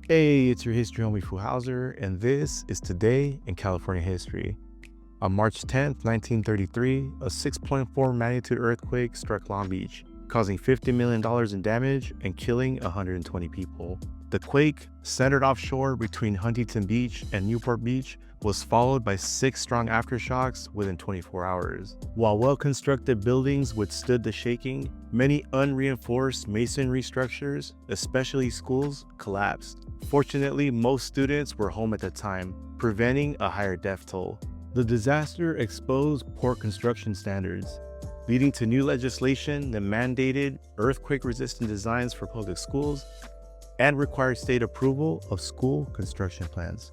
Hey, it's your history homie Howser, and this is Today in California History. On March 10th, 1933, a 6.4 magnitude earthquake struck Long Beach, causing $50 million in damage and killing 120 people. The quake, centered offshore between Huntington Beach and Newport Beach, was followed by 6 strong aftershocks within 24 hours. While well-constructed buildings withstood the shaking, many unreinforced masonry structures, especially schools, collapsed. Fortunately, most students were home at the time, preventing a higher death toll. The disaster exposed poor construction standards, leading to new legislation that mandated earthquake-resistant designs for public schools and required state approval of school construction plans.